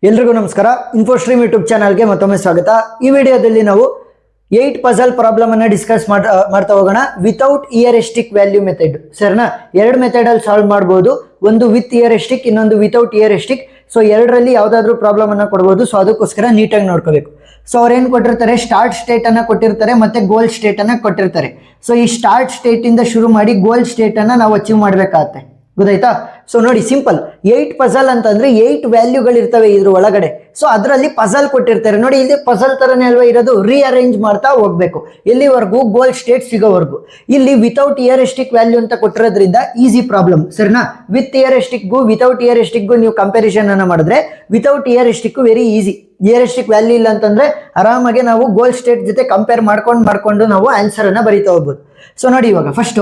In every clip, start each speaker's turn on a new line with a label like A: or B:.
A: ಎಲ್ರಿಗೂ ನಮಸ್ಕಾರ. ಇನ್ಫೋಸ್ಟ್ರೀಮ್ ಯೂಟ್ಯೂಬ್ ಚಾನಲ್ಗೆ ಮತ್ತೊಮ್ಮೆ ಸ್ವಾಗತ. ಈ ವಿಡಿಯೋದಲ್ಲಿ ನಾವು 8 ಪಜಲ್ ಪ್ರಾಬ್ಲಮ್ ಅನ್ನ ಡಿಸ್ಕಸ್ ಮಾಡ್ತಾ ಹೋಗೋಣ ವಿತೌಟ್ ಇಯರಿಸ್ಟಿಕ್ ವ್ಯಾಲ್ಯೂ ಮೆಥಡ್. ಸರಿನಾ? ಎರಡು ಮೆಥಡ್ ಅಲ್ಲಿ ಸಾಲ್ವ್ ಮಾಡಬಹುದು. ಒಂದು ವಿತ್ ಇಯರಿಸ್ಟಿಕ್, ಇನ್ನೊಂದು ವಿತೌಟ್ ಇಯರಿಸ್ಟಿಕ್. ಸೊ ಎರಡರಲ್ಲಿ ಯಾವ್ದಾದ್ರು ಪ್ರಾಬ್ಲಮ್ ಅನ್ನ ಕೊಡಬಹುದು. ಸೊ ಅದಕ್ಕೋಸ್ಕರ ನೀಟಾಗಿ ನೋಡ್ಕೋಬೇಕು. ಸೊ ಅವ್ರು ಏನ್ ಕೊಟ್ಟಿರ್ತಾರೆ, ಸ್ಟಾರ್ಟ್ ಸ್ಟೇಟ್ ಅನ್ನ ಕೊಟ್ಟಿರ್ತಾರೆ ಮತ್ತೆ ಗೋಲ್ ಸ್ಟೇಟ್ ಅನ್ನ ಕೊಟ್ಟಿರ್ತಾರೆ. ಸೊ ಈ ಸ್ಟಾರ್ಟ್ ಸ್ಟೇಟ್ ಇಂದ ಶುರು ಮಾಡಿ ಗೋಲ್ ಸ್ಟೇಟ್ ಅನ್ನ ನಾವು ಅಚೀವ್ ಮಾಡ್ಬೇಕಾಗತ್ತೆ. ಗೊತ್ತಾಯ್ತಾ? ಸೊ ನೋಡಿ, ಸಿಂಪಲ್ 8 ಪಜಲ್ ಅಂತಂದ್ರೆ 8 ವ್ಯಾಲ್ಯೂಗಳು ಇರ್ತವೆ ಇದ್ರ ಒಳಗಡೆ. ಸೊ ಅದರಲ್ಲಿ ಪಜಲ್ ಕೊಟ್ಟಿರ್ತಾರೆ ನೋಡಿ. ಇಲ್ಲಿ ಪಜಲ್ ತರನೇ ಅಲ್ವಾ ಇರೋದು, ರೀಅರೇಂಜ್ ಮಾಡ್ತಾ ಹೋಗ್ಬೇಕು ಎಲ್ಲಿವರೆಗೂ, ಗೋಲ್ ಸ್ಟೇಟ್ ಸಿಗೋವರೆಗೂ. ಇಲ್ಲಿ ವಿತೌಟ್ ಇಯರಿಸ್ಟಿಕ್ ವ್ಯಾಲ್ಯೂ ಅಂತ ಕೊಟ್ಟಿರೋದ್ರಿಂದ ಈಸಿ ಪ್ರಾಬ್ಲಮ್. ಸರಿನಾ? ವಿತ್ ಇಯರಿಸ್ಟಿಕ್ಗೂ ವಿತೌಟ್ ಇಯರಿಸ್ಟಿಕ್ಗೂ ನೀವು ಕಂಪ್ಯಾರಿಸನ್ ಅನ್ನ ಮಾಡಿದ್ರೆ ವಿತೌಟ್ ಇಯರಿಸ್ಟಿಕ್ ವೆರಿ ಈಸಿ. ಇಯರಿಸ್ಟಿಕ್ ವ್ಯಾಲ್ಯೂ ಇಲ್ಲ ಅಂತಂದ್ರೆ ಆರಾಮಾಗಿ ನಾವು ಗೋಲ್ ಸ್ಟೇಟ್ ಜೊತೆ ಕಂಪೇರ್ ಮಾಡ್ಕೊಂಡು ನಾವು ಆನ್ಸರ್ ಅನ್ನ ಬರೀತಾ ಹೋಗ್ಬೋದು. ಸೊ ನೋಡಿ, ಇವಾಗ ಫಸ್ಟ್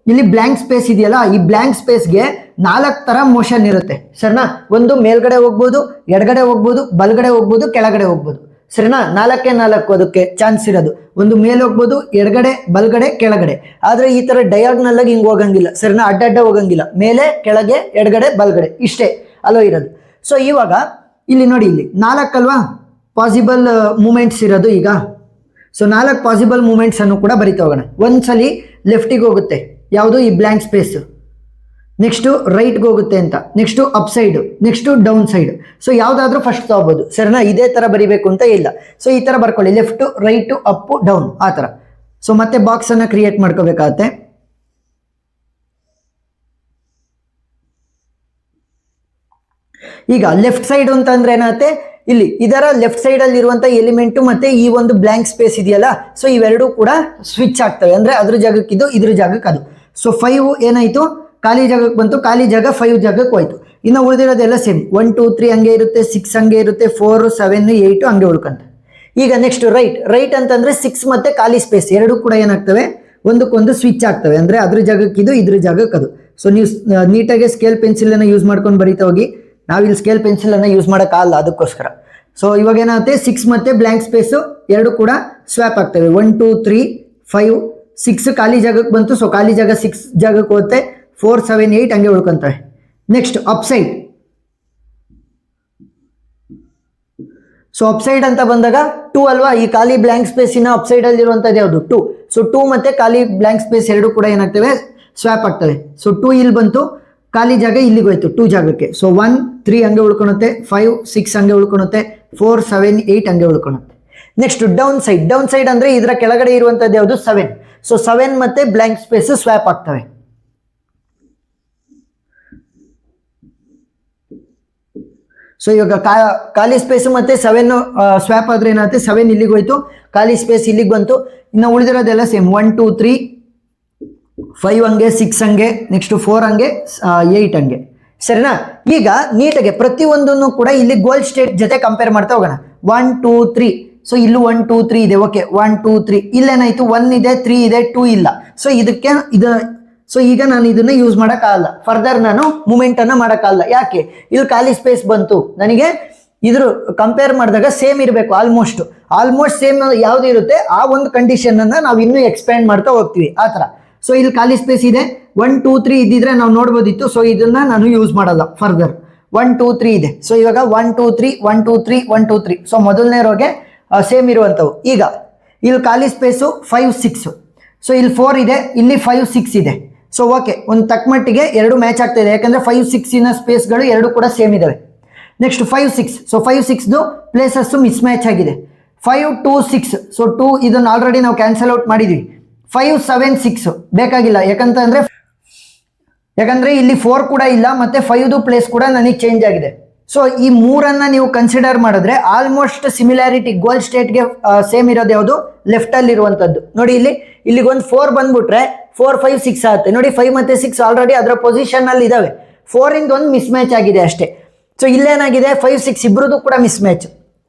A: ಇಲ್ಲಿ ಬ್ಲಾಂಕ್ ಸ್ಪೇಸ್ ಇದೆಯಲ್ಲ, ಈ ಬ್ಲಾಂಕ್ ಸ್ಪೇಸ್ಗೆ 4 ತರ ಮೋಷನ್ ಇರುತ್ತೆ. ಸರಿನಾ? ಒಂದು ಮೇಲ್ಗಡೆ ಹೋಗ್ಬೋದು, ಎಡಗಡೆ ಹೋಗ್ಬೋದು, ಬಲ್ಗಡೆ ಹೋಗ್ಬೋದು, ಕೆಳಗಡೆ ಹೋಗ್ಬೋದು. ಸರಿನಾ? 4 ಅದಕ್ಕೆ ಚಾನ್ಸ್ ಇರೋದು. ಒಂದು ಮೇಲೆ ಹೋಗ್ಬೋದು, ಎಡಗಡೆ, ಬಲ್ಗಡೆ, ಕೆಳಗಡೆ. ಆದ್ರೆ ಈ ತರ ಡಯಾಗ್ನಲ್ ಆಗಿ ಹಿಂಗ್ ಹೋಗಂಗಿಲ್ಲ. ಸರಿನಾ? ಅಡ್ಡ ಹೋಗಂಗಿಲ್ಲ. ಮೇಲೆ, ಕೆಳಗೆ, ಎಡಗಡೆ, ಬಲ್ಗಡೆ ಇಷ್ಟೇ ಅಲೋ ಇರೋದು. ಸೊ ಇವಾಗ ಇಲ್ಲಿ ನೋಡಿ, ಇಲ್ಲಿ 4 ಅಲ್ವಾ ಪಾಸಿಬಲ್ ಮೂಮೆಂಟ್ಸ್ ಇರೋದು. ಈಗ ಸೊ 4 ಪಾಸಿಬಲ್ ಮೂಮೆಂಟ್ಸ್ ಅನ್ನು ಕೂಡ ಬರಿತಾ ಹೋಗೋಣ. ಒಂದ್ಸಲಿ ಲೆಫ್ಟಿಗೆ ಹೋಗುತ್ತೆ, ಯಾವುದು ಈ ಬ್ಲಾಂಕ್ ಸ್ಪೇಸ್. ನೆಕ್ಸ್ಟ್ ರೈಟ್ಗೆ ಹೋಗುತ್ತೆ ಅಂತ, next up side, next down side. So ಯಾವ್ದಾದ್ರು ಫಸ್ಟ್ ತಗೋಬಹುದು. ಸರಿನಾ? ಇದೇ ತರ ಬರಿಬೇಕು ಅಂತ ಇಲ್ಲ. ಸೊ ಈ ತರ ಬರ್ಕೊಳ್ಳಿ, ಲೆಫ್ಟ್, ರೈಟ್, ಅಪ್, ಡೌನ್ ಆ ತರ. ಸೊ ಮತ್ತೆ ಬಾಕ್ಸ್ ಅನ್ನ ಕ್ರಿಯೇಟ್ ಮಾಡ್ಕೋಬೇಕಾಗತ್ತೆ. ಈಗ ಲೆಫ್ಟ್ ಸೈಡ್ ಅಂತ ಅಂದ್ರೆ ಏನಾಗುತ್ತೆ, ಇಲ್ಲಿ ಇದರ ಲೆಫ್ಟ್ ಸೈಡ್ ಅಲ್ಲಿ ಇರುವಂತ ಎಲಿಮೆಂಟ್ ಮತ್ತೆ ಈ ಒಂದು ಬ್ಲಾಂಕ್ ಸ್ಪೇಸ್ ಇದೆಯಲ್ಲ, ಸೊ ಇವೆರಡೂ ಕೂಡ ಸ್ವಿಚ್ ಆಗ್ತವೆ. ಅಂದ್ರೆ ಅದ್ರ ಜಾಗಕ್ಕೆ ಇದು, ಇದ್ರ ಜಾಗಕ್ಕೆ ಅದು. ಸೊ 5 ಏನಾಯ್ತು, ಖಾಲಿ ಜಾಗಕ್ಕೆ ಬಂತು, ಖಾಲಿ ಜಾಗ 5 ಜಾಗಕ್ಕೆ ಹೋಯ್ತು. ಇನ್ನು ಉಳಿದಿರೋದೆಲ್ಲ ಸೇಮ್, 1 2 3 ಹಂಗೆ ಇರುತ್ತೆ, 6 ಹಂಗೆ ಇರುತ್ತೆ, 4 7 8 ಹಂಗೆ ಉಳ್ಕಂತ. ಈಗ ನೆಕ್ಸ್ಟ್ ರೈಟ್ ಅಂತಂದ್ರೆ 6 ಮತ್ತೆ ಖಾಲಿ ಸ್ಪೇಸ್ ಎರಡು ಕೂಡ ಏನಾಗ್ತವೆ, ಒಂದಕ್ಕೊಂದು ಸ್ವಿಚ್ ಆಗ್ತವೆ. ಅಂದ್ರೆ ಅದ್ರ ಜಾಗಕ್ಕೆ ಇದು, ಇದ್ರ ಜಾಗಕ್ಕೆ ಅದು. ಸೊ ನೀವು ನೀಟಾಗಿ ಸ್ಕೇಲ್ ಪೆನ್ಸಿಲ್ ಅನ್ನ ಯೂಸ್ ಮಾಡ್ಕೊಂಡು ಬರೀತಾ ಹೋಗಿ. ನಾವಿಲ್ಲಿ ಸ್ಕೇಲ್ ಪೆನ್ಸಿಲ್ ಅನ್ನ ಯೂಸ್ ಮಾಡೋಕ್ಕಾಗಲ್ಲ, ಅದಕ್ಕೋಸ್ಕರ. ಸೊ ಇವಾಗ ಏನಾಗುತ್ತೆ, 6 ಮತ್ತೆ ಬ್ಲಾಂಕ್ ಸ್ಪೇಸ್ ಎರಡು ಕೂಡ ಸ್ವ್ಯಾಪ್ ಆಗ್ತವೆ. 1 2 3 5 6 ಖಾಲಿ ಜಾಗಕ್ಕೆ ಬಂತು. ಸೊ ಖಾಲಿ ಜಾಗ 6 ಜಾಗಕ್ಕೆ ಹೋಗುತ್ತೆ, 4 7 8 ಹಂಗೆ ಉಳ್ಕೊಂತವೆ. Next up side. So up side ಅಂತ ಬಂದಾಗ 2 ಅಲ್ವಾ, ಈ ಖಾಲಿ ಬ್ಲಾಂಕ್ ಸ್ಪೇಸಿನ ಅಪ್ ಸೈಡ್ ಅಲ್ಲಿ ಇರುವಂತದ್ದು ಯಾವುದು, 2. ಸೊ 2 ಮತ್ತೆ ಖಾಲಿ ಬ್ಲಾಂಕ್ ಸ್ಪೇಸ್ ಎರಡು ಕೂಡ ಏನಾಗ್ತವೆ, ಸ್ವ್ಯಾಪ್ ಆಗ್ತವೆ. ಸೊ 2 ಇಲ್ಲಿ ಬಂತು, ಖಾಲಿ ಜಾಗ ಇಲ್ಲಿಗೆ ಹೋಯ್ತು 2 ಜಾಗಕ್ಕೆ. ಸೊ 1 3 ಹಂಗೆ ಉಳ್ಕೊಳುತ್ತೆ, 5 6 ಹಂಗೆ ಉಳ್ಕೊಳುತ್ತೆ, 4 7 8 ಹಂಗೆ ಉಳ್ಕೊಳುತ್ತೆ. ನೆಕ್ಸ್ಟ್ ಡೌನ್ ಸೈಡ್ ಅಂದ್ರೆ ಇದರ ಕೆಳಗಡೆ ಇರುವಂತದ್ದು ಯಾವುದು, 7. ಸೊ 7 ಮತ್ತೆ ಬ್ಲಾಂಕ್ ಸ್ಪೇಸ್ ಸ್ವ್ಯಾಪ್ ಆಗ್ತವೆ. ಸೊ ಇವಾಗ ಖಾಲಿ ಸ್ಪೇಸ್ ಮತ್ತೆ 7 ಸ್ವ್ಯಾಪ್ ಆದ್ರೆ ಏನಾಗುತ್ತೆ, 7 ಇಲ್ಲಿಗೆ ಹೋಯ್ತು, ಖಾಲಿ ಸ್ಪೇಸ್ ಇಲ್ಲಿಗೆ ಬಂತು. ಇನ್ನು ಉಳಿದಿರೋದೆಲ್ಲ ಸೇಮ್, 1 2 3 5 ಹಂಗೆ, 6 ಹಂಗೆ, ನೆಕ್ಸ್ಟ್ 4 ಹಂಗೆ, 8 ಹಂಗೆ. ಸರಿನಾ? ಈಗ ನೀಟಾಗಿ ಪ್ರತಿಯೊಂದನ್ನು ಕೂಡ ಇಲ್ಲಿ ಗೋಲ್ ಸ್ಟೇಟ್ ಜೊತೆ ಕಂಪೇರ್ ಮಾಡ್ತಾ ಹೋಗೋಣ. 1 2 3. ಸೊ ಇಲ್ಲೂ 1 2 3 ಇದೆ. ಓಕೆ, 1 2 3 ಇಲ್ಲೇನಾಯ್ತು, 1 ಇದೆ, 3 ಇದೆ, 2 ಇಲ್ಲ. ಸೊ ಇದಕ್ಕೆ ಸೊ ಈಗ ನಾನು ಇದನ್ನ ಯೂಸ್ ಮಾಡೋಕ್ಕಾಗಲ್ಲ, ಫರ್ದರ್ ನಾನು ಮೂಮೆಂಟ್ ಅನ್ನ ಮಾಡೋಕ್ಕಾಗಲ್ಲ. ಯಾಕೆ? ಇಲ್ಲಿ ಖಾಲಿ ಸ್ಪೇಸ್ ಬಂತು, ನನಗೆ ಇದ್ರ ಕಂಪೇರ್ ಮಾಡಿದಾಗ ಸೇಮ್ ಇರಬೇಕು. ಆಲ್ಮೋಸ್ಟ್ ಸೇಮ್ ಯಾವ್ದು ಇರುತ್ತೆ ಆ ಒಂದು ಕಂಡೀಷನ್ ಅನ್ನ ನಾವು ಇನ್ನೂ ಎಕ್ಸ್ಪ್ಯಾಂಡ್ ಮಾಡ್ತಾ ಹೋಗ್ತೀವಿ ಆ ತರ. ಸೊ ಇಲ್ಲಿ ಖಾಲಿ ಸ್ಪೇಸ್ ಇದೆ, 1 2 3 ಇದ್ದಿದ್ರೆ ನಾವು ನೋಡ್ಬೋದಿತ್ತು. ಸೊ ಇದನ್ನ ನಾನು ಯೂಸ್ ಮಾಡಲ್ಲ ಫರ್ದರ್. 1 2 3 ಇದೆ. ಸೊ ಇವಾಗ 1 2 3 1 2 3 1 2 3. ಸೊ ಮೊದಲನೇ ರೋಗೆ ಸೇಮ್ ಇರುವಂತವು. ಈಗ ಇಲ್ಲಿ ಖಾಲಿ ಸ್ಪೇಸು 5 6. ಸೊ ಇಲ್ಲಿ 4 ಇದೆ, ಇಲ್ಲಿ 5 6 ಇದೆ. ಸೊ ಓಕೆ, ಒಂದು ತಕ್ಕಮಟ್ಟಿಗೆ ಎರಡು ಮ್ಯಾಚ್ ಆಗ್ತಾ ಇದೆ, ಯಾಕಂದ್ರೆ 5 6 ಇನ ಸ್ಪೇಸ್ಗಳು ಎರಡು ಕೂಡ ಸೇಮ್ ಇದಾವೆ. Next 5 6. So 5 6 places miss match ಆಗಿದೆ. 5 2 6. ಸೊ 2 ಇದನ್ನ ಆಲ್ರೆಡಿ ನಾವು ಕ್ಯಾನ್ಸಲ್ ಔಟ್ ಮಾಡಿದ್ವಿ. 5 7 6 ಬೇಕಾಗಿಲ್ಲ, ಯಾಕಂದ್ರೆ ಇಲ್ಲಿ 4 ಕೂಡ ಇಲ್ಲ, ಮತ್ತೆ 5 ಪ್ಲೇಸ್ ಕೂಡ ನನಗೆ ಚೇಂಜ್ ಆಗಿದೆ. ಸೊ ಈ ಮೂರನ್ನ ನೀವು ಕನ್ಸಿಡರ್ ಮಾಡಿದ್ರೆ ಆಲ್ಮೋಸ್ಟ್ ಸಿಮಿಲಾರಿಟಿ ಗೋಲ್ ಸ್ಟೇಟ್ಗೆ ಸೇಮ್ ಇರೋದು ಯಾವುದು, ಲೆಫ್ಟ್ ಅಲ್ಲಿ ಇರುವಂತದ್ದು. ನೋಡಿ ಇಲ್ಲಿಗೊಂದು 4 ಬಂದ್ಬಿಟ್ರೆ 4 5 6 ಆಗುತ್ತೆ. ನೋಡಿ 5 ಮತ್ತೆ 6 ಆಲ್ರೆಡಿ ಅದರ ಪೊಸಿಷನ್ ಅಲ್ಲಿ ಇದಾವೆ. 4 ಇಂದ ಒಂದು ಮಿಸ್ ಮ್ಯಾಚ್ ಆಗಿದೆ ಅಷ್ಟೇ. ಸೊ ಇಲ್ಲೇನಾಗಿದೆ, 5 6 ಇಬ್ರದ್ದು ಕೂಡ ಮಿಸ್ ಮ್ಯಾಚ್.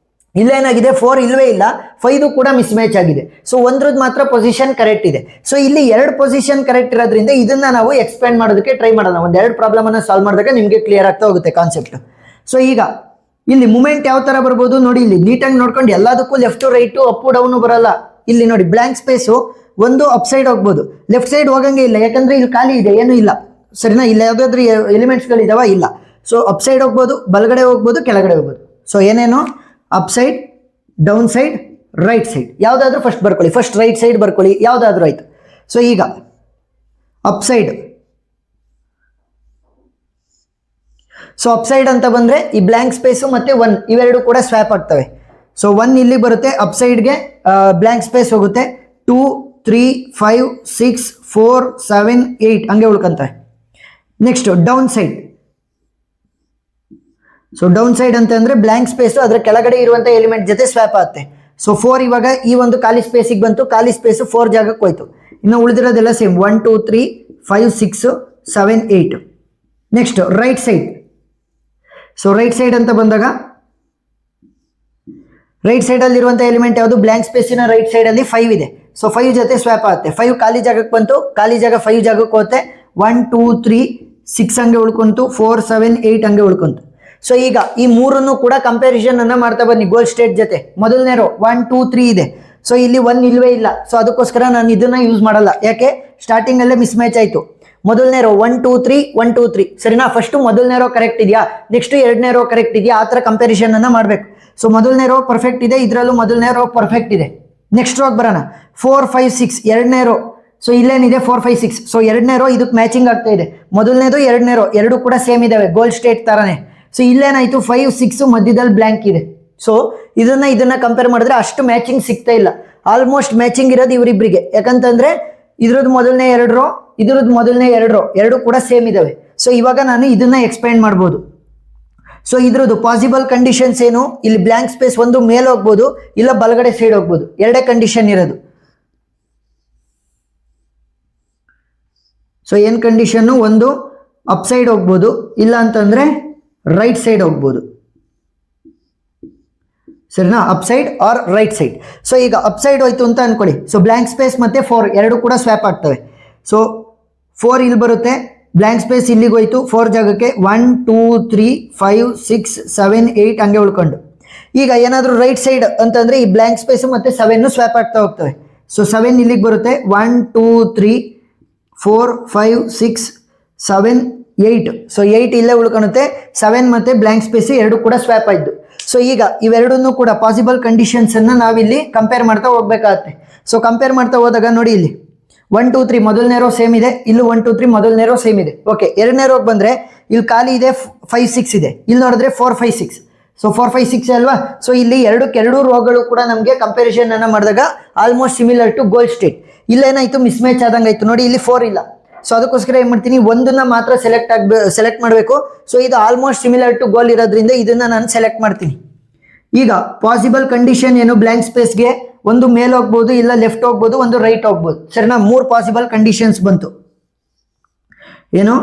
A: ಇಲ್ಲೇನಾಗಿದೆ, 4 ಇಲ್ವೇ ಇಲ್ಲ, 5 ಕೂಡ ಮಿಸ್ ಮ್ಯಾಚ್ ಆಗಿದೆ. ಸೊ ಒಂದ್ರದ್ದು ಮಾತ್ರ ಪೊಸಿಷನ್ ಕರೆಕ್ಟ್ ಇದೆ. ಸೊ ಇಲ್ಲಿ 2 ಪೊಸಿಷನ್ ಕರೆಕ್ಟ್ ಇರೋದ್ರಿಂದ ಇದನ್ನ ನಾವು ಎಕ್ಸ್ಪ್ಯಾಂಡ್ ಮಾಡೋದಕ್ಕೆ ಟ್ರೈ ಮಾಡೋಣ. ಒಂದ್ 2 ಪ್ರಾಬ್ಲಮ್ ಅನ್ನ ಸಾಲ್ವ್ ಮಾಡಿದಾಗ ನಿಮ್ಗೆ ಕ್ಲಿಯರ್ ಆಗ್ತಾ ಹೋಗುತ್ತೆ ಕಾನ್ಸೆಪ್ಟ್. ಸೊ ಈಗ ಇಲ್ಲಿ ಮೂಮೆಂಟ್ ಯಾವ ತರ ಬರ್ಬೋದು ನೋಡಿ, ಇಲ್ಲಿ ನೀಟಾಗಿ ನೋಡ್ಕೊಂಡು ಎಲ್ಲದಕ್ಕೂ ಲೆಫ್ಟ್ ರೈಟ್ ಅಪ್ ಡೌನ್ ಬರಲ್ಲ. ಇಲ್ಲಿ ನೋಡಿ ಬ್ಲಾಂಕ್ ಸ್ಪೇಸು ಒಂದು ಅಪ್ ಸೈಡ್ ಹೋಗ್ಬೋದು, ಲೆಫ್ಟ್ ಸೈಡ್ ಹೋಗಂಗೆ ಇಲ್ಲ, ಯಾಕಂದ್ರೆ ಇಲ್ಲಿ ಖಾಲಿ ಇದೆ, ಏನು ಇಲ್ಲ. ಸರಿನಾ? ಇಲ್ಲಿ ಯಾವ್ದಾದ್ರು ಎಲಿಮೆಂಟ್ಸ್ಗಳಿದಾವ, ಇಲ್ಲ. ಸೊ ಅಪ್ ಸೈಡ್ ಹೋಗ್ಬೋದು, ಬಲಗಡೆ ಹೋಗ್ಬೋದು, ಕೆಳಗಡೆ ಹೋಗ್ಬೋದು. ಸೊ ಏನೇನು up side, down side, right side. ಯಾವುದಾದ್ರೂ ಫಸ್ಟ್ ಬರ್ಕೊಳ್ಳಿ, ಫಸ್ಟ್ ರೈಟ್ ಸೈಡ್ ಬರ್ಕೊಳ್ಳಿ, ಯಾವುದಾದ್ರೂ ಆಯ್ತು. ಸೊ ಈಗ up side, so up side ಅಂತ ಬಂದ್ರೆ ಈ ಬ್ಲ್ಯಾಂಕ್ ಸ್ಪೇಸು ಮತ್ತೆ 1 ಇವೆರಡು ಕೂಡ ಸ್ವ್ಯಾಪ್ ಆಗ್ತವೆ. ಸೊ 1 ಇಲ್ಲಿ ಬರುತ್ತೆ, ಅಪ್ ಸೈಡ್ಗೆ ಬ್ಲ್ಯಾಂಕ್ ಸ್ಪೇಸ್ ಹೋಗುತ್ತೆ. 2 3 5 6 4 7 8 ಹಂಗೆ ಉಳ್ಕೊಂತವೆ. Next down side. So down side ಅಂತ ಅಂದ್ರೆ ಬ್ಲ್ಯಾಂಕ್ ಸ್ಪೇಸ್ ಅದರ ಕೆಳಗಡೆ ಇರುವಂತ ಎಲಿಮೆಂಟ್ ಜೊತೆ ಸ್ವ್ಯಾಪ್ ಆಗುತ್ತೆ. ಸೊ 4 ಇವಾಗ ಈ ಒಂದು ಖಾಲಿ ಸ್ಪೇಸಿಗೆ ಬಂತು, ಖಾಲಿ ಸ್ಪೇಸ್ 4 ಜಾಗಕ್ಕೆ ಹೋಯ್ತು. ಇನ್ನು ಉಳಿದಿರೋದೆಲ್ಲ same 1 2 3 5 6 7 8. Next right side. So right side ಅಂತ ಬಂದಾಗ ರೈಟ್ ಸೈಡ್ ಅಲ್ಲಿ ಇರುವಂತ ಎಲಿಮೆಂಟ್ ಯಾವುದು, ಬ್ಲ್ಯಾಂಕ್ ಸ್ಪೇಸಿನ ರೈಟ್ ಸೈಡ್ ಅಲ್ಲಿ 5 ಇದೆ. ಸೊ 5 ಜೊತೆ ಸ್ವ್ಯಾಪ್ ಆಗುತ್ತೆ. 5 ಖಾಲಿ ಜಾಗಕ್ಕೆ ಬಂತು, ಖಾಲಿ ಜಾಗ 5 ಜಾಗಕ್ಕೆ ಹೋಗುತ್ತೆ. 1 2 3 6 ಹಂಗೆ ಉಳ್ಕೊಂತು, 4 7 8 ಹಂಗೆ ಉಳ್ಕೊಂತು. ಸೊ ಈಗ ಈ ಮೂರನ್ನು ಕೂಡ ಕಂಪ್ಯಾರಿಸನ್ ಅನ್ನ ಮಾಡ್ತಾ ಬನ್ನಿ ಗೋಲ್ ಸ್ಟೇಟ್ ಜೊತೆ. ಮೊದಲನೇ ರೋ 1 2 3 ಇದೆ. ಸೊ ಇಲ್ಲಿ 1 ಇಲ್ವೇ ಇಲ್ಲ. ಸೊ ಅದಕ್ಕೋಸ್ಕರ ನಾನು ಇದನ್ನ ಯೂಸ್ ಮಾಡಲ್ಲ. ಯಾಕೆ, ಸ್ಟಾರ್ಟಿಂಗ್ ಅಲ್ಲೇ ಮಿಸ್ ಮ್ಯಾಚ್ ಆಯ್ತು. ಮೊದಲನೇ ರೋ 1 2 3 1 2 3 ಸರಿನಾ. ಫಸ್ಟ್ ಮೊದಲನೇ ರೋ ಕರೆಕ್ಟ್ ಇದೆಯಾ, ನೆಕ್ಸ್ಟ್ ಎರಡನೇ ರೋ ಕರೆಕ್ಟ್ ಇದೆಯಾ, ಆ ತರ ಕಂಪ್ಯಾರಿಸನ್ ಅನ್ನ ಮಾಡ್ಬೇಕು. ಸೊ ಮೊದಲನೇ ರೋ ಪರ್ಫೆಕ್ಟ್ ಇದೆ, ಇದರಲ್ಲೂ ಮೊದಲನೇ ರೋ ಪರ್ಫೆಕ್ಟ್ ಇದೆ. ನೆಕ್ಸ್ಟ್ ರೋಗೆ ಬರೋಣ. 4 5 6 ಎರಡನೇ ರೋ. ಸೊ ಇಲ್ಲೇನಿದೆ 4 5 6. ಸೊ ಎರಡನೇ ರೋ ಇದಕ್ಕೆ ಮ್ಯಾಚಿಂಗ್ ಆಗ್ತಾ ಇದೆ. ಮೊದಲನೇದು ಎರಡನೇ ರೋ ಎರಡು ಕೂಡ ಸೇಮ್ ಇದಾವೆ ಗೋಲ್ ಸ್ಟೇಟ್ ತರಾನೇ. ಸೊ ಇಲ್ಲೇನಾಯ್ತು 5 6 ಮಧ್ಯದಲ್ಲಿ ಬ್ಲ್ಯಾಂಕ್ ಇದೆ. ಸೊ ಇದನ್ನ ಕಂಪೇರ್ ಮಾಡಿದ್ರೆ ಅಷ್ಟು ಮ್ಯಾಚಿಂಗ್ ಸಿಗ್ತಾ ಇಲ್ಲ. ಆಲ್ಮೋಸ್ಟ್ ಮ್ಯಾಚಿಂಗ್ ಇರೋದು ಇವರಿಬ್ಬರಿಗೆ. ಯಾಕಂತಂದ್ರೆ ಇದ್ರದ್ದು ಮೊದಲನೇ 2 ರೋ, ಇದ್ರದ್ದು ಮೊದಲನೇ 2 ರೋ ಎರಡು ಕೂಡ ಸೇಮ್ ಇದಾವೆ. ಸೊ ಇವಾಗ ನಾನು ಇದನ್ನ ಎಕ್ಸ್ಪ್ಲೈನ್ ಮಾಡ್ಬೋದು. ಸೊ ಇದ್ರದ್ದು ಪಾಸಿಬಲ್ ಕಂಡೀಷನ್ಸ್ ಏನು, ಇಲ್ಲಿ ಬ್ಲ್ಯಾಂಕ್ ಸ್ಪೇಸ್ ಒಂದು ಮೇಲೆ ಹೋಗ್ಬೋದು, ಇಲ್ಲ ಬಲಗಡೆ ಸೈಡ್ ಹೋಗ್ಬೋದು. ಎರಡೇ ಕಂಡೀಷನ್ ಇರೋದು. ಸೊ ಏನ್ ಕಂಡೀಷನ್, ಒಂದು ಅಪ್ ಸೈಡ್ ಹೋಗ್ಬೋದು, ಇಲ್ಲ ಅಂತಂದ್ರೆ ರೈಟ್ ಸೈಡ್ ಹೋಗ್ಬೋದು. ಸರಿನಾ, up side or right side. So ಈಗ ಅಪ್ ಸೈಡ್ ಹೋಯ್ತು ಅಂತ ಅನ್ಕೊಳ್ಳಿ. ಸೊ ಬ್ಲ್ಯಾಂಕ್ ಸ್ಪೇಸ್ ಮತ್ತೆ 4 ಎರಡು ಕೂಡ ಸ್ವ್ಯಾಪ್ ಆಗ್ತವೆ. ಸೊ 4 ಇಲ್ಲಿ ಬರುತ್ತೆ, ಬ್ಲ್ಯಾಂಕ್ ಸ್ಪೇಸ್ ಇಲ್ಲಿಗೆ ಹೋಯ್ತು 4 ಜಾಗಕ್ಕೆ. 1 2 3 5 6 7 8 ಹಂಗೆ ಉಳ್ಕೊಂಡು. ಈಗ ಏನಾದರೂ ರೈಟ್ ಸೈಡ್ ಅಂತಂದ್ರೆ ಈ ಬ್ಲ್ಯಾಂಕ್ ಸ್ಪೇಸ್ ಮತ್ತೆ 7 ಸ್ವ್ಯಾಪ್ ಆಗ್ತಾ ಹೋಗ್ತವೆ. ಸೊ 7 ಇಲ್ಲಿಗೆ ಬರುತ್ತೆ. 1 2 3 4 5 6 7 8. ಸೊ 8 ಇಲ್ಲೇ ಉಳ್ಕೊಳುತ್ತೆ. 7 ಮತ್ತೆ ಬ್ಲ್ಯಾಂಕ್ ಸ್ಪೇಸ್ ಎರಡು ಕೂಡ ಸ್ವ್ಯಾಪ್ ಆಯ್ತು. ಸೊ ಈಗ ಇವೆರಡನ್ನು ಕೂಡ ಪಾಸಿಬಲ್ ಕಂಡೀಷನ್ಸ್ ಅನ್ನ ನಾವಿಲ್ಲಿ ಕಂಪೇರ್ ಮಾಡ್ತಾ ಹೋಗ್ಬೇಕಾಗತ್ತೆ. ಸೊ ಕಂಪೇರ್ ಮಾಡ್ತಾ ಹೋದಾಗ ನೋಡಿ, ಇಲ್ಲಿ 1 2 3 ಮೊದಲನೇ ರೋ ಸೇಮ್ ಇದೆ, ಇಲ್ಲೂ 1 2 3 ಮೊದಲನೇ ರೋ ಸೇಮ್ ಇದೆ. ಓಕೆ, ಎರಡನೇ ರೋಗೆ ಬಂದ್ರೆ ಇಲ್ಲಿ ಖಾಲಿ ಇದೆ 5 6 ಇದೆ, ಇಲ್ಲಿ ನೋಡಿದ್ರೆ 4 5 6. ಸೊ 4 5 6 ಅಲ್ವಾ. ಸೊ ಇಲ್ಲಿ ಎರಡು ರೋಗಳು ಕೂಡ ನಮಗೆ ಕಂಪ್ಯಾರಿಸನ್ ಅನ್ನ ಮಾಡಿದಾಗ almost similar to goal state. ಇಲ್ಲೇನಾಯ್ತು, ಮಿಸ್ ಮ್ಯಾಚ್ ಆದಂಗೆ ಆಯ್ತು ನೋಡಿ, ಇಲ್ಲಿ 4 ಇಲ್ಲ. ಸೊ ಅದಕ್ಕೋಸ್ಕರ ಏನ್ ಮಾಡ್ತೀನಿ, ಒಂದನ್ನ ಮಾತ್ರ ಸೆಲೆಕ್ಟ್ ಮಾಡಬೇಕು. ಸೊ ಇದು ಆಲ್ಮೋಸ್ಟ್ ಸಿಮಿಲರ್ ಟು ಗೋಲ್ ಇರೋದ್ರಿಂದ ಇದನ್ನ ನಾನು ಸೆಲೆಕ್ಟ್ ಮಾಡ್ತೀನಿ. ಈಗ ಪಾಸಿಬಲ್ ಕಂಡೀಷನ್ ಏನು, ಬ್ಲ್ಯಾಂಕ್ ಸ್ಪೇಸ್ಗೆ ಒಂದು ಮೇಲ್ ಹೋಗ್ಬೋದು, ಇಲ್ಲ ಲೆಫ್ಟ್ ಹೋಗ್ಬೋದು, ಒಂದು ರೈಟ್ ಹೋಗ್ಬೋದು. ಸರಿನಾ, 3 ಪಾಸಿಬಲ್ ಕಂಡೀಷನ್ಸ್ ಬಂತು. ಏನು,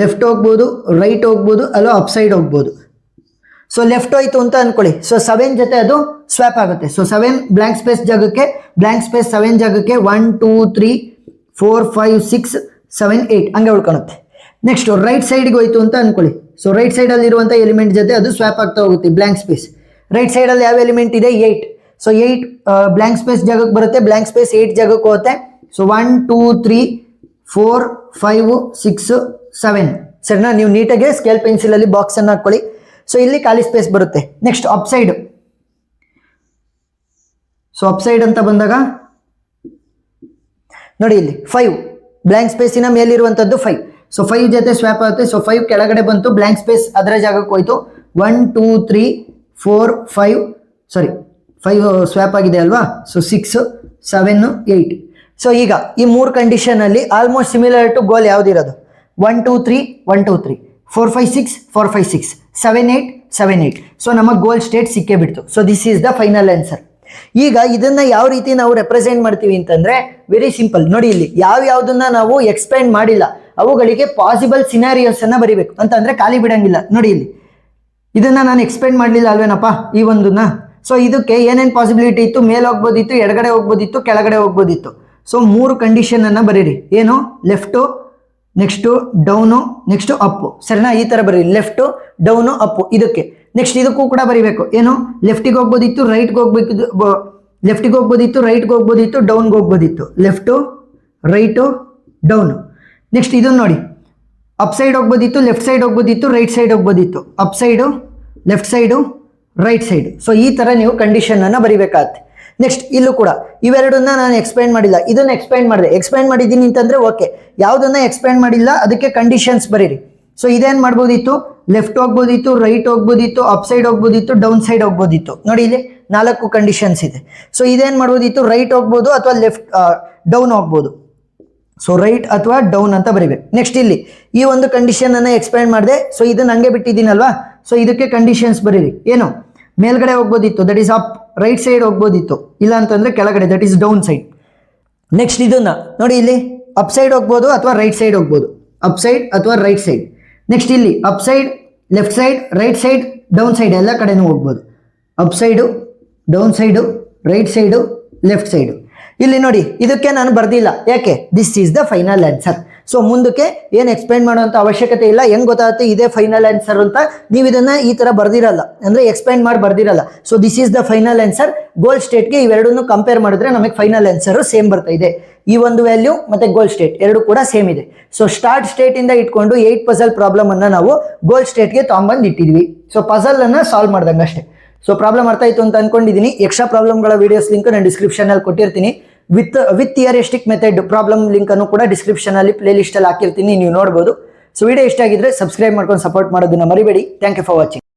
A: ಲೆಫ್ಟ್ ಹೋಗ್ಬೋದು, ರೈಟ್ ಹೋಗ್ಬೋದು, ಅಲ್ಲ ಅಪ್ ಸೈಡ್ ಹೋಗ್ಬೋದು. ಸೊ ಲೆಫ್ಟ್ ಹೋಯ್ತು ಅಂತ ಅನ್ಕೊಳ್ಳಿ. ಸೊ 7 ಜೊತೆ ಅದು ಸ್ವ್ಯಾಪ್ ಆಗುತ್ತೆ. ಸೊ 7 ಬ್ಲ್ಯಾಂಕ್ ಸ್ಪೇಸ್ ಜಾಗಕ್ಕೆ, ಬ್ಲ್ಯಾಂಕ್ ಸ್ಪೇಸ್ 7 ಜಾಗಕ್ಕೆ 1 2 3 4 5 6 7 8 ಹಂಗೆ ಉಳ್ಕೊಳುತ್ತೆ. ನೆಕ್ಸ್ಟ್ ರೈಟ್ ಸೈಡ್ಗೆ ಹೋಯ್ತು ಅಂತ ಅನ್ಕೊಳ್ಳಿ. ಸೊ ರೈಟ್ ಸೈಡ್ ಅಲ್ಲಿ ಇರುವಂತ ಎಲಿಮೆಂಟ್ ಜೊತೆ ಅದು ಸ್ವ್ಯಾಪ್ ಆಗ್ತಾ ಹೋಗುತ್ತೆ ಬ್ಲ್ಯಾಂಕ್ ಸ್ಪೇಸ್. ರೈಟ್ ಸೈಡ್ ಅಲ್ಲಿ ಯಾವ ಎಲಿಮೆಂಟ್ ಇದೆ, 8. ಸೊ 8 ಬ್ಲ್ಯಾಂಕ್ ಸ್ಪೇಸ್ ಜಾಗಕ್ಕೆ ಬರುತ್ತೆ, ಬ್ಲ್ಯಾಂಕ್ ಸ್ಪೇಸ್ 8 ಜಾಗಕ್ಕೆ ಹೋಗುತ್ತೆ. ಸೊ 1 2 3 4 5 6 7. ಸರಿನಾ, ನೀವು ನೀಟಾಗಿ ಸ್ಕೇಲ್ ಪೆನ್ಸಿಲ್ ಅಲ್ಲಿ ಬಾಕ್ಸ್ ಅನ್ನು ಹಾಕೊಳ್ಳಿ. ಸೊ ಇಲ್ಲಿ ಖಾಲಿ ಸ್ಪೇಸ್ ಬರುತ್ತೆ. Next up side. So up side ಅಂತ ಬಂದಾಗ ನೋಡಿ, ಇಲ್ಲಿ 5 ಬ್ಲ್ಯಾಂಕ್ ಸ್ಪೇಸಿನ ಮೇಲಿರುವಂತದ್ದು 5. ಸೊ 5 ಜೊತೆ ಸ್ವ್ಯಾಪ್ ಆಗುತ್ತೆ. ಸೊ 5 ಕೆಳಗಡೆ ಬಂತು, ಬ್ಲ್ಯಾಂಕ್ ಸ್ಪೇಸ್ ಅದರ ಜಾಗಕ್ಕೆ ಹೋಯ್ತು. 1 2 3 4 5 ಸಾರಿ 5 ಸ್ವ್ಯಾಪ್ ಆಗಿದೆ ಅಲ್ವಾ. ಸೊ 6 7 8. ಸೊ ಈಗ ಈ 3 ಕಂಡೀಷನ್ ಅಲ್ಲಿ almost similar to goal ಯಾವ್ದಿರೋದು, 1 2 3 1 2 3 4 5 6 4 5 6 7 8 7 8. So ನಮ್ಮ ಗೋಲ್ ಸ್ಟೇಟ್ ಸಿಕ್ಕೇ ಬಿಡ್ತು. So this is the final answer. ಈಗ ಇದನ್ನ ಯಾವ ರೀತಿ ನಾವು ರೆಪ್ರೆಸೆಂಟ್ ಮಾಡ್ತೀವಿ ಅಂತಂದ್ರೆ ವೆರಿ ಸಿಂಪಲ್. ನೋಡಿ, ಇಲ್ಲಿ ಯಾವ್ದನ್ನ ನಾವು ಎಕ್ಸ್ಪ್ಲೈನ್ ಮಾಡಿಲ್ಲ ಅವುಗಳಿಗೆ ಪಾಸಿಬಲ್ ಸಿನಾರಿಯೋಸ್ ಅನ್ನ ಬರಿಬೇಕು. ಅಂತಂದ್ರೆ ಖಾಲಿ ಬಿಡಂಗಿಲ್ಲ. ನೋಡಿ, ಇಲ್ಲಿ ಇದನ್ನ ನಾನು ಎಕ್ಸ್ಪ್ಲೈನ್ ಮಾಡ್ಲಿಲ್ಲ ಅಲ್ವೇನಪ್ಪ ಈ ಒಂದನ್ನ. ಸೊ ಇದಕ್ಕೆ ಏನೇನ್ ಪಾಸಿಬಿಲಿಟಿ ಇತ್ತು, ಮೇಲೆ ಹೋಗ್ಬೋದಿತ್ತು, ಎಡಗಡೆ ಹೋಗ್ಬೋದಿತ್ತು, ಕೆಳಗಡೆ ಹೋಗ್ಬೋದಿತ್ತು. ಸೊ 3 ಕಂಡೀಷನ್ ಅನ್ನ ಬರೀರಿ. ಏನು, left, next down, next Appu. ಸರಿನಾ, ಈ ತರ ಬರೀರಿ, ಲೆಫ್ಟು ಡೌನು ಅಪ್ಪು. ಇದಕ್ಕೆ ನೆಕ್ಸ್ಟ್ ಇದಕ್ಕೂ ಕೂಡ ಬರಿಬೇಕು. ಏನು, ಲೆಫ್ಟಿಗೆ ಹೋಗ್ಬೋದಿತ್ತು, ರೈಟ್ಗೆ ಹೋಗ್ಬೇಕಿತ್ತು, ಲೆಫ್ಟಿಗೆ ಹೋಗ್ಬೋದಿತ್ತು, ರೈಟ್ಗೆ ಹೋಗ್ಬೋದಿತ್ತು, ಡೌನ್ಗೆ ಹೋಗ್ಬೋದಿತ್ತು. Left right down. ನೆಕ್ಸ್ಟ್ ಇದನ್ನು ನೋಡಿ, ಅಪ್ ಸೈಡ್ ಹೋಗ್ಬೋದಿತ್ತು, ಲೆಫ್ಟ್ ಸೈಡ್ ಹೋಗ್ಬೋದಿತ್ತು, ರೈಟ್ ಸೈಡ್ ಹೋಗ್ಬೋದಿತ್ತು. Up side left side, right side. So ಈ ಥರ ನೀವು ಕಂಡೀಷನನ್ನು ಬರಿಬೇಕಾಗತ್ತೆ. ನೆಕ್ಸ್ಟ್ ಇಲ್ಲೂ ಕೂಡ ಇವೆರಡನ್ನ ನಾನು ಎಕ್ಸ್ಪ್ಲೈನ್ ಮಾಡಿಲ್ಲ, ಇದನ್ನು ಎಕ್ಸ್ಪ್ಲೈನ್ ಮಾಡಿದೆ. ಎಕ್ಸ್ಪ್ಲೈನ್ ಮಾಡಿದ್ದೀನಿ ಅಂತಂದರೆ ಓಕೆ, ಯಾವುದನ್ನು ಎಕ್ಸ್ಪ್ಲೈನ್ ಮಾಡಿಲ್ಲ ಅದಕ್ಕೆ ಕಂಡೀಷನ್ಸ್ ಬರೀರಿ. ಸೊ ಇದೇನು ಮಾಡ್ಬೋದಿತ್ತು, ಲೆಫ್ಟ್ ಹೋಗ್ಬೋದಿತ್ತು, ರೈಟ್ ಹೋಗ್ಬೋದಿತ್ತು, ಅಪ್ ಸೈಡ್ ಹೋಗ್ಬೋದಿತ್ತು, ಡೌನ್ ಸೈಡ್ ಹೋಗ್ಬೋದಿತ್ತು. ನೋಡಿ ಇಲ್ಲಿ 4 ಕಂಡೀಷನ್ಸ್ ಇದೆ. ಸೊ ಇದೇನು ಮಾಡ್ಬೋದಿತ್ತು, ರೈಟ್ ಹೋಗ್ಬೋದು ಅಥವಾ ಲೆಫ್ಟ್ ಡೌನ್ ಹೋಗ್ಬೋದು. ಸೊ ರೈಟ್ ಅಥವಾ ಡೌನ್ ಅಂತ ಬರಿಬೇಕು. ನೆಕ್ಸ್ಟ್ ಇಲ್ಲಿ ಈ ಒಂದು ಕಂಡೀಷನನ್ನು ಎಕ್ಸ್ಪ್ಲೈನ್ ಮಾಡಿದೆ. ಸೊ ಇದನ್ನು ಹಂಗೆ ಬಿಟ್ಟಿದ್ದೀನಲ್ವಾ, ಸೊ ಇದಕ್ಕೆ ಕಂಡೀಷನ್ಸ್ ಬರೀರಿ. ಏನು, ಮೇಲ್ಗಡೆ ಹೋಗ್ಬೋದಿತ್ತು, that is up, right side ಹೋಗ್ಬೋದಿತ್ತು, ಇಲ್ಲ ಅಂತಂದರೆ ಕೆಳಗಡೆ, that is down side. Next ಇದನ್ನು ನೋಡಿ, ಇಲ್ಲಿ ಅಪ್ ಸೈಡ್ ಹೋಗ್ಬೋದು ಅಥವಾ ರೈಟ್ ಸೈಡ್ ಹೋಗ್ಬೋದು, ಅಪ್ ಸೈಡ್ ಅಥವಾ ರೈಟ್ ಸೈಡ್. ನೆಕ್ಸ್ಟ್ ಇಲ್ಲಿ up side, left side, right side, down side ಎಲ್ಲ ಕಡೆನೂ ಹೋಗ್ಬೋದು. Up side, down side, right side, left side. ಇಲ್ಲಿ ನೋಡಿ ಇದಕ್ಕೆ ನಾನು ಬರ್ದಿಲ್ಲ, ಯಾಕೆ, this is the final answer. So ಮುಂದಕ್ಕೆ ಏನು ಎಕ್ಸ್ಪ್ಲೈನ್ ಮಾಡೋಂಥ ಅವಶ್ಯಕತೆ ಇಲ್ಲ. ಹೆಂಗೆ ಗೊತ್ತಾಗುತ್ತೆ ಇದೇ ಫೈನಲ್ ಆನ್ಸರ್ ಅಂತ, ನೀವು ಇದನ್ನು ಈ ಥರ ಬರ್ದಿರಲ್ಲ, ಅಂದರೆ ಎಕ್ಸ್ಪ್ಲೈನ್ ಮಾಡಿ ಬರ್ದಿರಲ್ಲ. So this is the final answer. Goal ಸ್ಟೇಟ್ಗೆ ಇವೆರಡನ್ನು ಕಂಪೇರ್ ಮಾಡಿದ್ರೆ ನಮಗೆ ಫೈನಲ್ ಆನ್ಸರು ಸೇಮ್ ಬರ್ತಾ ಇದೆ. ಈ ಒಂದು ವ್ಯಾಲ್ಯೂ ಮತ್ತು ಗೋಲ್ಡ್ ಸ್ಟೇಟ್ ಎರಡು ಕೂಡ ಸೇಮ್ ಇದೆ. ಸೊ ಸ್ಟಾರ್ಟ್ ಸ್ಟೇಟಿಂದ ಇಟ್ಕೊಂಡು 8 ಪಜಲ್ ಪ್ರಾಬ್ಲಮನ್ನು ನಾವು ಗೋಲ್ಡ್ ಸ್ಟೇಟ್ಗೆ ತೊಗೊಂಬಂದು ಇಟ್ಟಿದ್ವಿ. ಸೊ ಪಜಲನ್ನು ಸಾಲ್ವ್ ಮಾಡ್ದಂಗೆ ಅಷ್ಟೇ. ಸೊ ಪ್ರಾಬ್ಲಮ್ ಅರ್ಥ ಆಯಿತು ಅಂತ ಅನ್ಕೊಂಡಿದ್ದೀನಿ. ಎಕ್ಸ್ಟ್ರಾ ಪ್ರಾಬ್ಲಮ್ಗಳ ವೀಡಿಯೋಸ್ ಲಿಂಕ್ ನಾನು ಡಿಸ್ಕ್ರಿಪ್ಷನಲ್ಲಿ ಕೊಟ್ಟಿರ್ತೀನಿ. ವಿತ್ ಥಿಯರಿಸ್ಟಿಕ್ ಮೆಥಡ್ ಪ್ರಾಬ್ಲಮ್ ಲಿಂಕ್ ಅನ್ನು ಕೂಡ ಡಿಸ್ಕ್ರಿಪ್ಷನಲ್ಲಿ ಪ್ಲೇ ಲಿಸ್ಟಲ್ಲಿ ಹಾಕಿರ್ತೀನಿ, ನೀವು ನೋಡ್ಬೋದು. ಸೊ ವಿಡಿಯೋ ಇಷ್ಟ ಆಗಿದ್ರೆ ಸಬ್ಸ್ಕ್ರೈಬ್ ಮಾಡ್ಕೊಂಡು ಸಪೋರ್ಟ್ ಮಾಡೋದನ್ನ ಮರಿಬೇಡಿ. Thank you for watching.